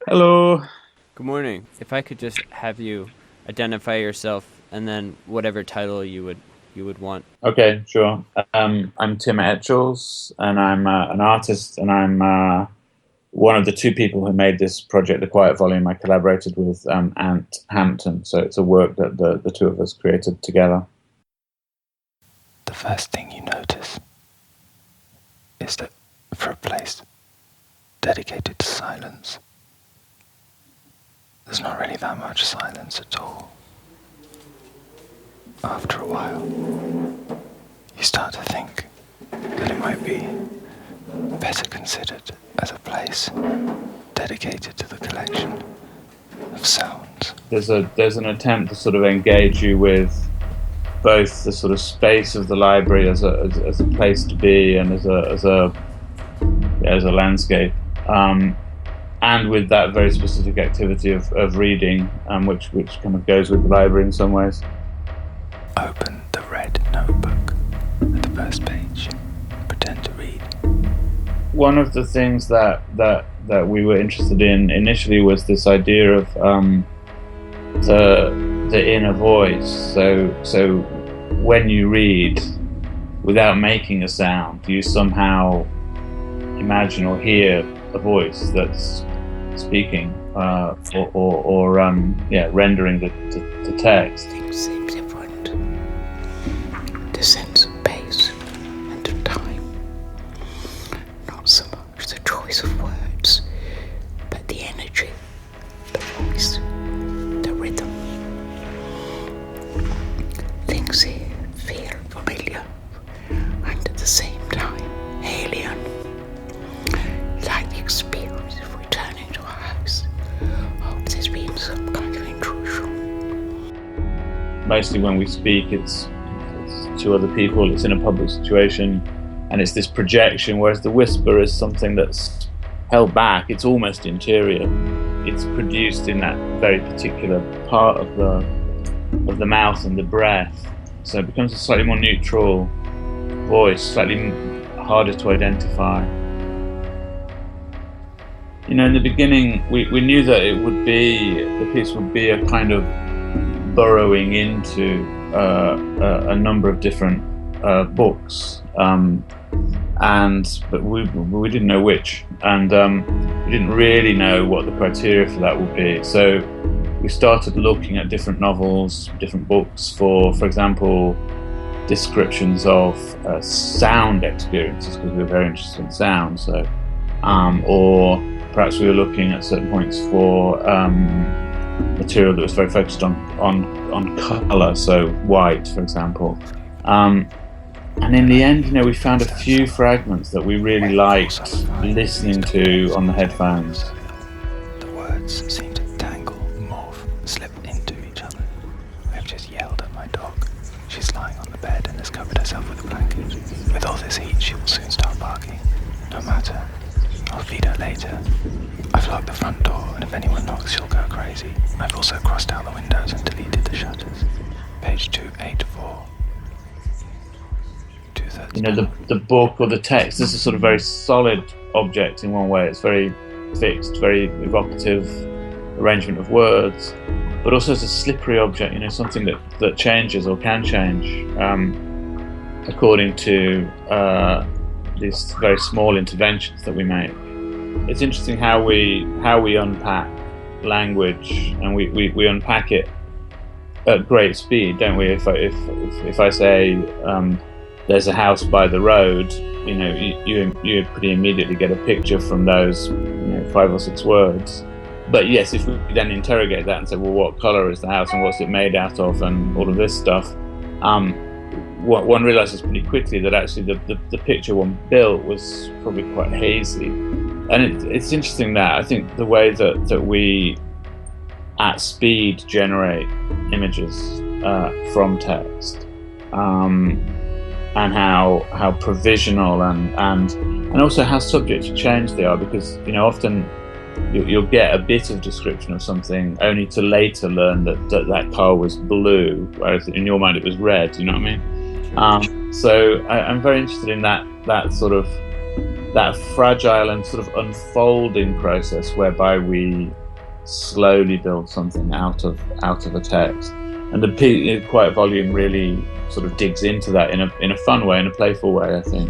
Hello. Good morning. If I could just have you identify yourself and then whatever title you would want. Okay, sure. I'm Tim Etchells, and I'm an artist, and I'm one of the two people who made this project, The Quiet Volume. I collaborated with Hampton, so it's a work that the two of us created together. The first thing you notice is that for a place dedicated to silence, there's not really that much silence at all. After a while, you start to think that it might be better considered as a place dedicated to the collection of sounds. There's an attempt to sort of engage you with both the sort of space of the library as a place to be and as a landscape, and with that very specific activity of reading, which kind of goes with the library in some ways. Open the red notebook at the first page. Pretend to read. One of the things that we were interested in initially was this idea of the inner voice. So when you read, without making a sound, you somehow imagine or hear a voice that's speaking, or rendering the text. Things seem different. The sense of pace and of time. Not so much the choice of words, but the energy, the voice, the rhythm. Things here feel familiar and at the same time alien. Like the experience of returning to a house after there's been some kind of intrusion. Mostly when we speak, it's to other people, it's in a public situation, and it's this projection, whereas the whisper is something that's held back. It's almost interior. It's produced in that very particular part of the mouth and the breath, so it becomes a slightly more neutral voice, slightly harder to identify. You know, in the beginning, we knew that the piece would be a kind of burrowing into a number of different books, but we didn't know which, and we didn't really know what the criteria for that would be. So we started looking at different novels, different books for example, descriptions of sound experiences, because we were very interested in sound. So, or perhaps we were looking at certain points for material that was very focused on colour, so white, for example. And in the end, you know, we found a few fragments that we really liked listening to on the headphones. The words seem to tangle, morph, slip into each other. I've just yelled at my dog. She's lying on the bed and has covered herself with a blanket. With all this heat, she will soon start barking. No matter. I'll feed her later. I've locked the front door, and if anyone knocks, she'll go crazy. I've also crossed out the windows and deleted the shutters. Page 284. You know, the book or the text is a sort of very solid object in one way. It's very fixed, very evocative arrangement of words, but also it's a slippery object, you know, something that changes or can change according to these very small interventions that we make. It's interesting how we unpack language, and we unpack it at great speed, don't we? If I say there's a house by the road, you know, you pretty immediately get a picture from those, you know, 5 or 6 words. But yes, if we then interrogate that and say, well, what colour is the house and what's it made out of and all of this stuff, one realises pretty quickly that actually the picture one built was probably quite hazy. And it's interesting that I think the way that we at speed generate images from text, and how provisional and also how subject to change they are, because, you know, often you'll get a bit of description of something only to later learn that car was blue, whereas in your mind it was red. You know what I mean? So I'm very interested in that sort of that fragile and sort of unfolding process whereby we slowly build something out of a text. And the Quiet Volume really sort of digs into that in a fun way, in a playful way, I think.